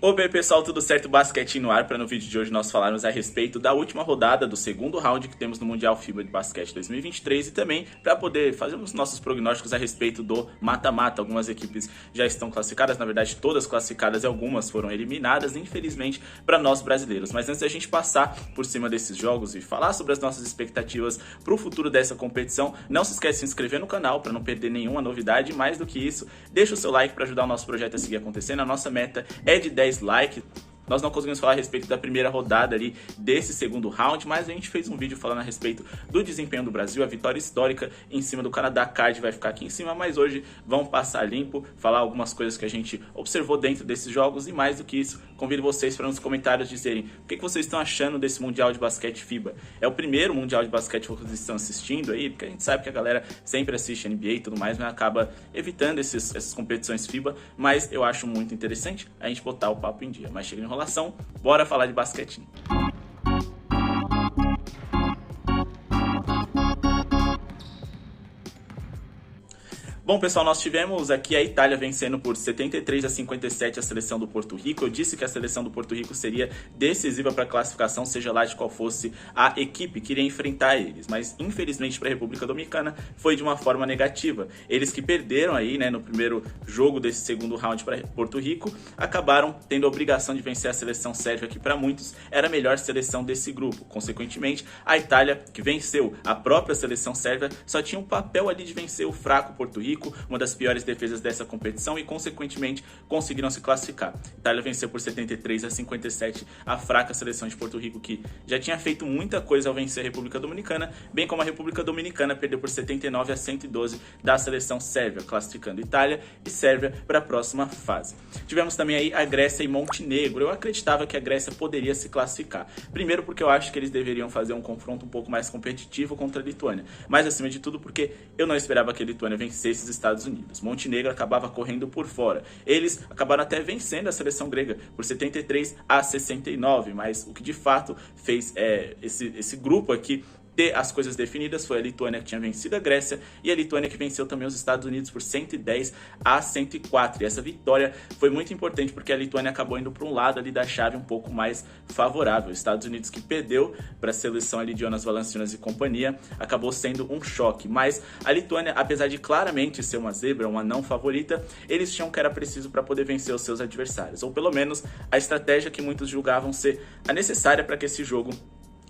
Ô bem pessoal, tudo certo? Basquete no ar, para no vídeo de hoje nós falarmos a respeito da última rodada do segundo round que temos no Mundial FIBA de Basquete 2023 e também para poder fazer os nossos prognósticos a respeito do mata-mata. Algumas equipes já estão classificadas, na verdade todas classificadas e algumas foram eliminadas, infelizmente, para nós brasileiros. Mas antes da gente passar por cima desses jogos e falar sobre as nossas expectativas para o futuro dessa competição, não se esquece de se inscrever no canal para não perder nenhuma novidade. Mais do que isso, deixa o seu like para ajudar o nosso projeto a seguir acontecendo. A nossa meta é de 10 likes. Nós não conseguimos falar a respeito da primeira rodada ali desse segundo round, mas a gente fez um vídeo falando a respeito do desempenho do Brasil, a vitória histórica em cima do Canadá. Card vai ficar aqui em cima, mas hoje vamos passar limpo, falar algumas coisas que a gente observou dentro desses jogos e mais do que isso, convido vocês para nos comentários dizerem o que vocês estão achando desse Mundial de Basquete FIBA. É o primeiro Mundial de Basquete que vocês estão assistindo aí, porque a gente sabe que a galera sempre assiste NBA e tudo mais, mas acaba evitando essas competições FIBA, mas eu acho muito interessante a gente botar o papo em dia. Mas chega de enrolação, bora falar de basquetinho. Bom pessoal, nós tivemos aqui a Itália vencendo por 73-57 a seleção do Porto Rico. Eu disse que a seleção do Porto Rico seria decisiva para a classificação, seja lá de qual fosse a equipe que iria enfrentar eles. Mas infelizmente para a República Dominicana foi de uma forma negativa. Eles que perderam aí, no primeiro jogo desse segundo round para Porto Rico, acabaram tendo a obrigação de vencer a seleção sérvia, que para muitos era a melhor seleção desse grupo. Consequentemente, a Itália, que venceu a própria seleção sérvia, só tinha um papel ali de vencer o fraco Porto Rico, uma das piores defesas dessa competição, e consequentemente conseguiram se classificar. A Itália venceu por 73-57 a fraca seleção de Porto Rico, que já tinha feito muita coisa ao vencer a República Dominicana, bem como a República Dominicana perdeu por 79-112 da seleção sérvia, classificando Itália e Sérvia para a próxima fase. Tivemos também aí a Grécia e Montenegro. Eu acreditava que a Grécia poderia se classificar, primeiro porque eu acho que eles deveriam fazer um confronto um pouco mais competitivo contra a Lituânia, mas acima de tudo porque eu não esperava que a Lituânia vencesse os Estados Unidos. Montenegro acabava correndo por fora. Eles acabaram até vencendo a seleção grega por 73-69, mas o que de fato fez esse grupo aqui ter as coisas definidas foi a Lituânia, que tinha vencido a Grécia, e a Lituânia que venceu também os Estados Unidos por 110-104. E essa vitória foi muito importante porque a Lituânia acabou indo para um lado ali da chave um pouco mais favorável. Os Estados Unidos, que perdeu para a seleção ali de Jonas Valanciunas e companhia, acabou sendo um choque. Mas a Lituânia, apesar de claramente ser uma zebra, uma não favorita, eles tinham que era preciso para poder vencer os seus adversários, ou pelo menos a estratégia que muitos julgavam ser a necessária para que esse jogo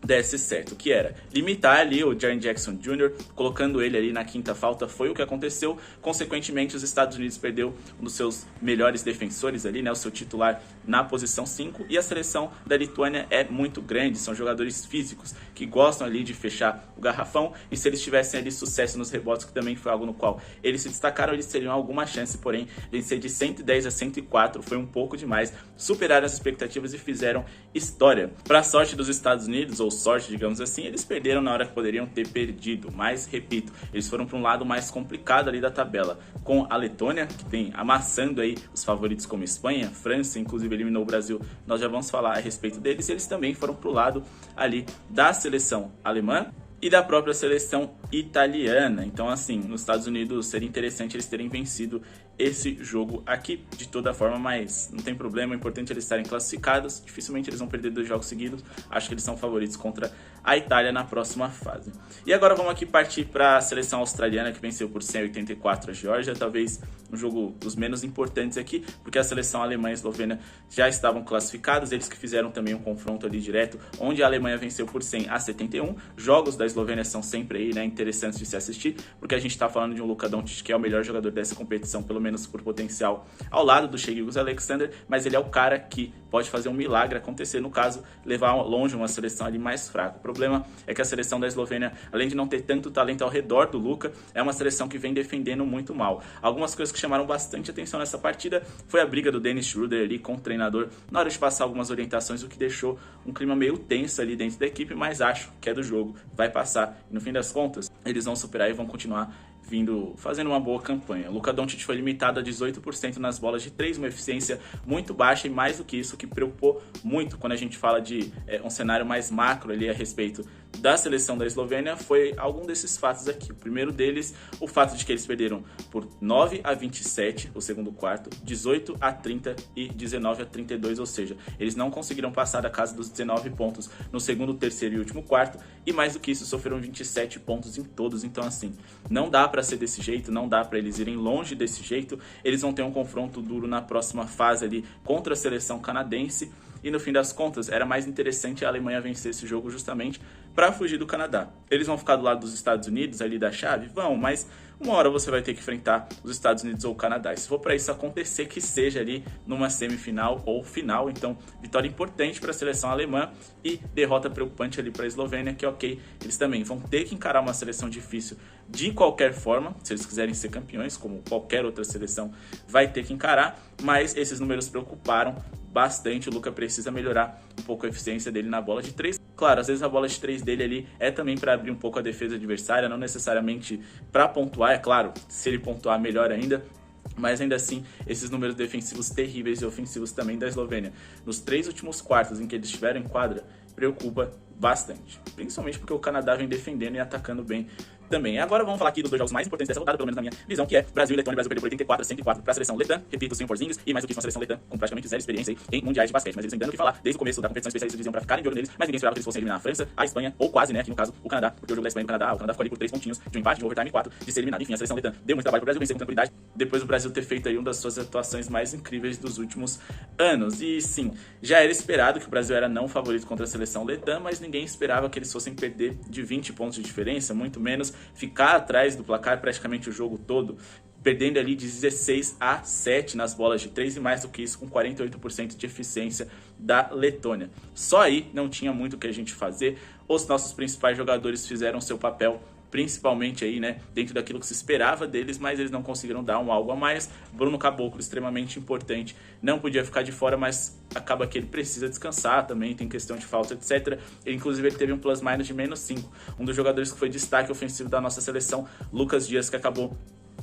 desse certo, que era limitar ali o Jaren Jackson Jr., colocando ele ali na quinta falta. Foi o que aconteceu. Consequentemente, os Estados Unidos perdeu um dos seus melhores defensores ali, o seu titular na posição 5, e a seleção da Lituânia é muito grande, são jogadores físicos que gostam ali de fechar o garrafão, e se eles tivessem ali sucesso nos rebotes, que também foi algo no qual eles se destacaram, eles teriam alguma chance, porém vencer de 110-104 foi um pouco demais, superaram as expectativas e fizeram história. Para a sorte dos Estados Unidos, ou sorte, digamos assim, eles perderam na hora que poderiam ter perdido, mas repito, eles foram para um lado mais complicado ali da tabela, com a Letônia, que tem amassando aí os favoritos como Espanha, França, inclusive eliminou o Brasil, nós já vamos falar a respeito deles. Eles também foram para o lado ali da seleção alemã e da própria seleção italiana. Então, assim, nos Estados Unidos seria interessante eles terem vencido esse jogo aqui, de toda forma, mas não tem problema, é importante eles estarem classificados, dificilmente eles vão perder 2 jogos seguidos, acho que eles são favoritos contra a Itália na próxima fase. E agora vamos aqui partir para a seleção australiana, que venceu por 184 a Geórgia, talvez um jogo dos menos importantes aqui, porque a seleção alemã e a Eslovênia já estavam classificados, eles que fizeram também um confronto ali direto, onde a Alemanha venceu por 100-71, jogos da Eslovênia são sempre aí, interessantes de se assistir, porque a gente está falando de um Luka Doncic, que é o melhor jogador dessa competição, pelo menos por potencial, ao lado do Shai Gilgeous-Alexander, mas ele é o cara que pode fazer um milagre acontecer, no caso, levar longe uma seleção ali mais fraca. O problema é que a seleção da Eslovênia, além de não ter tanto talento ao redor do Luka, é uma seleção que vem defendendo muito mal. Algumas coisas que chamaram bastante atenção nessa partida foi a briga do Dennis Schroeder ali com o treinador na hora de passar algumas orientações, o que deixou um clima meio tenso ali dentro da equipe, mas acho que é do jogo, vai passar, e no fim das contas, eles vão superar e vão continuar fazendo uma boa campanha. Luka Doncic foi limitado a 18% nas bolas de 3, uma eficiência muito baixa, e mais do que isso, que preocupou muito quando a gente fala de um cenário mais macro ali a respeito da seleção da Eslovênia foi algum desses fatos aqui. O primeiro deles, o fato de que eles perderam por 9-27 o segundo quarto, 18-30 e 19-32, ou seja, eles não conseguiram passar da casa dos 19 pontos no segundo, terceiro e último quarto, e mais do que isso, sofreram 27 pontos em todos. Então assim, não dá para ser desse jeito, não dá para eles irem longe desse jeito. Eles vão ter um confronto duro na próxima fase ali contra a seleção canadense, e no fim das contas era mais interessante a Alemanha vencer esse jogo justamente para fugir do Canadá. Eles vão ficar do lado dos Estados Unidos ali da chave? Vão, mas uma hora você vai ter que enfrentar os Estados Unidos ou o Canadá. E se for para isso acontecer, que seja ali numa semifinal ou final. Então, vitória importante para a seleção alemã e derrota preocupante ali para a Eslovênia, que ok, eles também vão ter que encarar uma seleção difícil de qualquer forma, se eles quiserem ser campeões, como qualquer outra seleção vai ter que encarar, mas esses números preocuparam bastante. O Luka precisa melhorar um pouco a eficiência dele na bola de 3. Claro, às vezes a bola de 3 dele ali é também para abrir um pouco a defesa adversária, não necessariamente para pontuar, é claro, se ele pontuar melhor ainda, mas ainda assim, esses números defensivos terríveis e ofensivos também da Eslovênia, nos 3 últimos quartos em que eles estiveram em quadra, preocupa bastante, principalmente porque o Canadá vem defendendo e atacando bem também. Agora vamos falar aqui dos dois jogos mais importantes dessa rodada, pelo menos na minha visão, que é Brasil e Letônia. O Brasil perdeu por 84-104 para a seleção letã, repito, sem o Porzingis, e mais do que isso, uma seleção letã com praticamente zero experiência em mundiais de basquete. Mas eles vêm dando o que falar, desde o começo da competição, especialistas diziam para ficarem de olho neles, mas ninguém esperava que eles fossem eliminar a França, a Espanha, ou quase, né, aqui no caso, o Canadá, porque o jogo da Espanha e do Canadá, o Canadá ficou ali por 3 pontinhos, de um empate, de um overtime 4, de ser eliminado. Enfim, a seleção letã deu muito trabalho para o Brasil, vencer com tranquilidade, depois do Brasil ter feito aí uma das suas atuações mais incríveis dos últimos anos. E sim, já era esperado que o Brasil era não favorito contra a seleção letã, mas ninguém esperava que eles fossem perder de 20 pontos de diferença, muito menos ficar atrás do placar praticamente o jogo todo, perdendo ali de 16-7 nas bolas de 3 e mais do que isso, com 48% de eficiência da Letônia. Só aí não tinha muito o que a gente fazer. Os nossos principais jogadores fizeram seu papel, principalmente aí, né, dentro daquilo que se esperava deles, mas eles não conseguiram dar um algo a mais. Bruno Caboclo, extremamente importante, não podia ficar de fora, mas acaba que ele precisa descansar também, tem questão de falta, etc. Inclusive ele teve um plus-minus de -5. Um dos jogadores que foi destaque ofensivo da nossa seleção, Lucas Dias, que acabou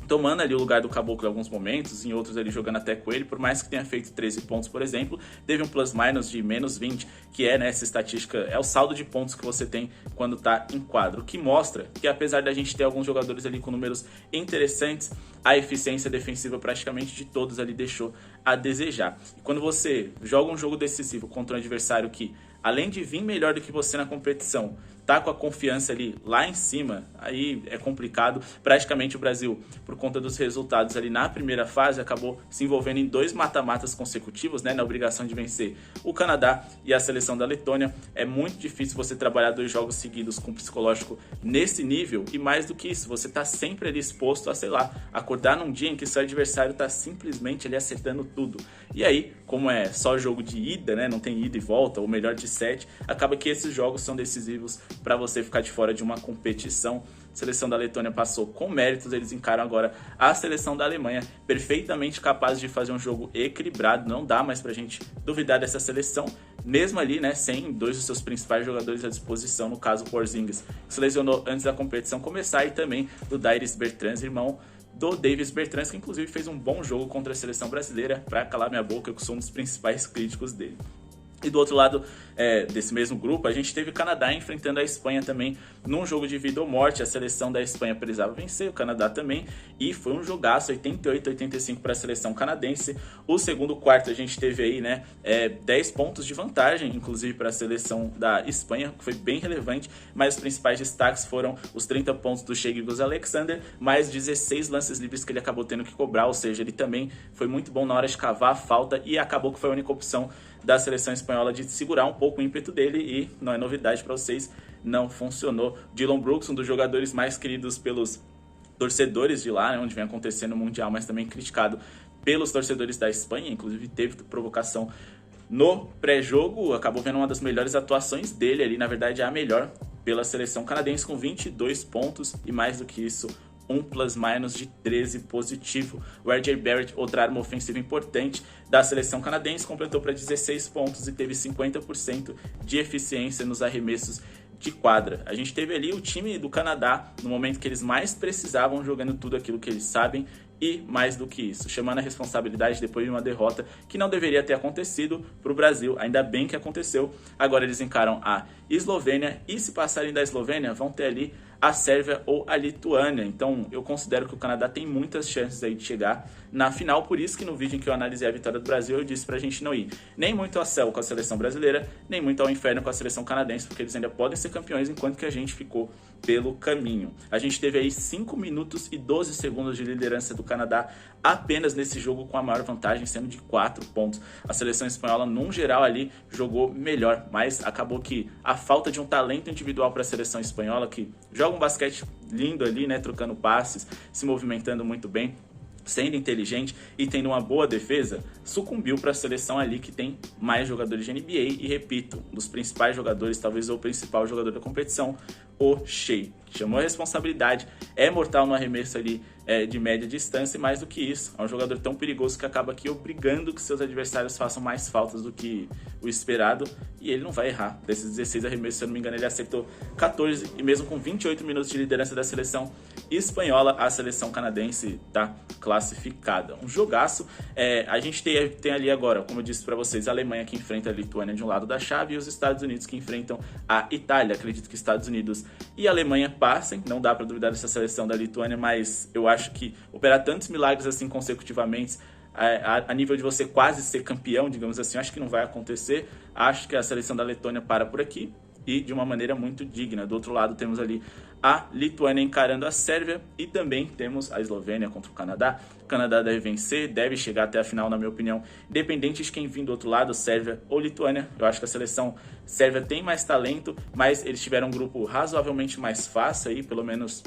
tomando ali o lugar do Caboclo em alguns momentos, em outros ele jogando até com ele, por mais que tenha feito 13 pontos, por exemplo, teve um plus-minus de -20, que é, né, essa estatística, é o saldo de pontos que você tem quando tá em quadro, o que mostra que apesar da gente ter alguns jogadores ali com números interessantes, a eficiência defensiva praticamente de todos ali deixou a desejar. E quando você joga um jogo decisivo contra um adversário que, além de vir melhor do que você na competição, tá com a confiança ali lá em cima, aí é complicado. Praticamente o Brasil, por conta dos resultados ali na primeira fase, acabou se envolvendo em 2 mata-matas consecutivos, né, na obrigação de vencer o Canadá e a seleção da Letônia. É muito difícil você trabalhar 2 jogos seguidos com psicológico nesse nível, e mais do que isso, você tá sempre ali exposto a, sei lá, acordar num dia em que seu adversário tá simplesmente ali acertando tudo. E aí, como é só jogo de ida, né, não tem ida e volta, ou melhor de 7, acaba que esses jogos são decisivos para você ficar de fora de uma competição. A seleção da Letônia passou com méritos, eles encaram agora a seleção da Alemanha, perfeitamente capaz de fazer um jogo equilibrado. Não dá mais pra gente duvidar dessa seleção, mesmo ali, né, sem 2 dos seus principais jogadores à disposição, no caso o Porzingis, que se lesionou antes da competição começar, e também do Dairis Bertans, irmão do Davis Bertans, que inclusive fez um bom jogo contra a seleção brasileira, para calar minha boca, eu sou um dos principais críticos dele. E do outro lado desse mesmo grupo, a gente teve o Canadá enfrentando a Espanha também num jogo de vida ou morte. A seleção da Espanha precisava vencer, o Canadá também, e foi um jogaço, 88-85 para a seleção canadense. O segundo quarto a gente teve aí, né, 10 pontos de vantagem, inclusive para a seleção da Espanha, que foi bem relevante, mas os principais destaques foram os 30 pontos do Shai Gilgeous-Alexander, mais 16 lances livres que ele acabou tendo que cobrar, ou seja, ele também foi muito bom na hora de cavar a falta, e acabou que foi a única opção da seleção espanhola de segurar um pouco o ímpeto dele, e não é novidade para vocês, não funcionou. Dillon Brooks, um dos jogadores mais queridos pelos torcedores de lá, né, onde vem acontecendo o Mundial, mas também criticado pelos torcedores da Espanha, inclusive teve provocação no pré-jogo, acabou vendo uma das melhores atuações dele ali, na verdade a melhor, pela seleção canadense, com 22 pontos e mais do que isso, um plus-minus de 13 positivo. O RJ Barrett, outra arma ofensiva importante da seleção canadense, completou para 16 pontos e teve 50% de eficiência nos arremessos de quadra. A gente teve ali o time do Canadá, no momento que eles mais precisavam, jogando tudo aquilo que eles sabem, e mais do que isso, chamando a responsabilidade depois de uma derrota que não deveria ter acontecido para o Brasil, ainda bem que aconteceu. Agora eles encaram a Eslovênia e se passarem da Eslovênia vão ter ali a Sérvia ou a Lituânia. Então eu considero que o Canadá tem muitas chances aí de chegar na final, por isso que no vídeo em que eu analisei a vitória do Brasil eu disse pra gente não ir nem muito ao céu com a seleção brasileira, nem muito ao inferno com a seleção canadense, porque eles ainda podem ser campeões enquanto que a gente ficou pelo caminho. A gente teve aí 5 minutos e 12 segundos de liderança do Canadá apenas nesse jogo, com a maior vantagem sendo de 4 pontos. A seleção espanhola, num geral ali, jogou melhor, mas acabou que a falta de um talento individual para a seleção espanhola, que joga um basquete lindo ali, né, trocando passes, se movimentando muito bem, sendo inteligente e tendo uma boa defesa, sucumbiu para a seleção ali que tem mais jogadores de NBA e, repito, um dos principais jogadores, talvez o principal jogador da competição, o Shai. Chamou a responsabilidade, é mortal no arremesso ali de média distância e mais do que isso, é um jogador tão perigoso que acaba aqui obrigando que seus adversários façam mais faltas do que o esperado e ele não vai errar. Desses 16 arremessos, se eu não me engano, ele acertou 14 e mesmo com 28 minutos de liderança da seleção espanhola, a seleção canadense está classificada. Um jogaço. A gente tem ali agora, como eu disse para vocês, a Alemanha que enfrenta a Lituânia de um lado da chave e os Estados Unidos que enfrentam a Itália. Acredito que Estados Unidos e Alemanha passem, não dá para duvidar dessa seleção da Lituânia, mas eu acho que operar tantos milagres assim consecutivamente, a nível de você quase ser campeão, digamos assim, acho que não vai acontecer. Acho que a seleção da Letônia para por aqui e de uma maneira muito digna. Do outro lado temos ali a Lituânia encarando a Sérvia e também temos a Eslovênia contra o Canadá. O Canadá deve vencer, deve chegar até a final, na minha opinião, independente de quem vir do outro lado, Sérvia ou Lituânia. Eu acho que a seleção sérvia tem mais talento, mas eles tiveram um grupo razoavelmente mais fácil aí, pelo menos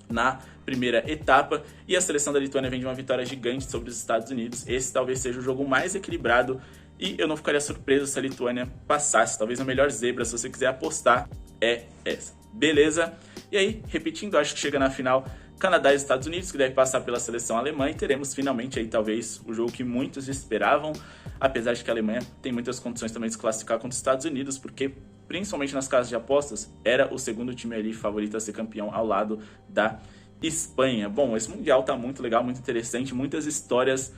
na primeira etapa, e a seleção da Lituânia vem de uma vitória gigante sobre os Estados Unidos. Esse talvez seja o jogo mais equilibrado e eu não ficaria surpreso se a Lituânia passasse. Talvez a melhor zebra, se você quiser apostar, é essa. Beleza? E aí, repetindo, acho que chega na final Canadá e Estados Unidos, que deve passar pela seleção alemã, e teremos finalmente aí talvez o jogo que muitos esperavam, apesar de que a Alemanha tem muitas condições também de se classificar contra os Estados Unidos, porque principalmente nas casas de apostas, era o segundo time ali favorito a ser campeão ao lado da Espanha. Bom, esse Mundial tá muito legal, muito interessante, muitas histórias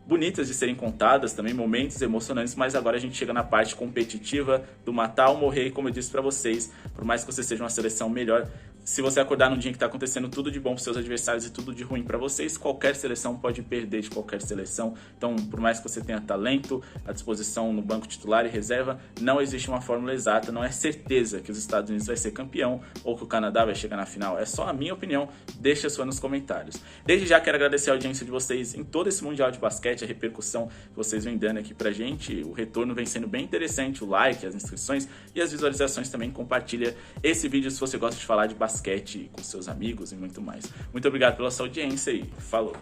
bonitas de serem contadas, também momentos emocionantes, mas agora a gente chega na parte competitiva do matar ou morrer, e como eu disse pra vocês, por mais que você seja uma seleção melhor, se você acordar num dia que tá acontecendo tudo de bom pros seus adversários e tudo de ruim pra vocês, qualquer seleção pode perder de qualquer seleção. Então, por mais que você tenha talento, à disposição no banco titular e reserva, não existe uma fórmula exata, não é certeza que os Estados Unidos vai ser campeão ou que o Canadá vai chegar na final. É só a minha opinião, deixa a sua nos comentários. Desde já quero agradecer a audiência de vocês em todo esse Mundial de Basquete, a repercussão que vocês vêm dando aqui pra gente, o retorno vem sendo bem interessante, o like, as inscrições e as visualizações também. Compartilha esse vídeo se você gosta de falar de basquete com seus amigos e muito mais. Muito obrigado pela sua audiência e falou!